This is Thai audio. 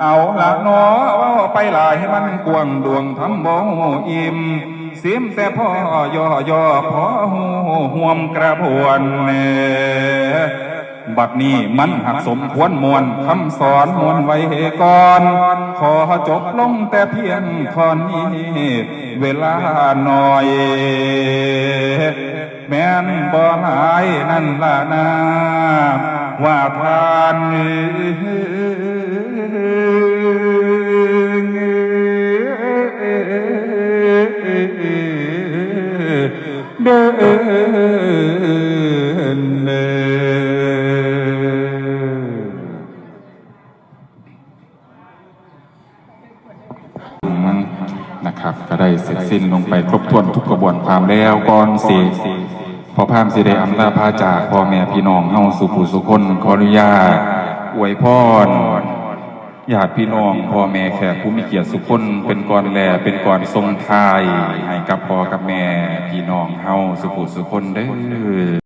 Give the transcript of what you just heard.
เอาละเนาะว่าไปหลายให้มันกวางดวงทำบ่อิ่มเสียมแต่พ่อย่อพอห่วมกระพวนบัดนี้มันหักสมควรมวลคำสอนมวลไว้ก่อนขอจบลงแต่เพียงเท่านี้เวลาหน่อยแม่นบ่หลายนั่นล่ะนะว่าทานเดินนะครับก็ได้เสร็จสิ้นลงไปครบถ้วนทุกกระบวนความแล้วก่อนสิพอพามสิได้อำลาพาจากพ่อแม่พี่น้องเฮาสุผู้สุคนขออนุญาตอวยพรญาติพี่น้องพ่อแม่แขกผู้มีเกียรติสุคนเป็นก่อนแลเป็นก่อนทรงทายให้กับพ่อกับแม่พี่น้องเฮาสุผู้สุคนเด้อ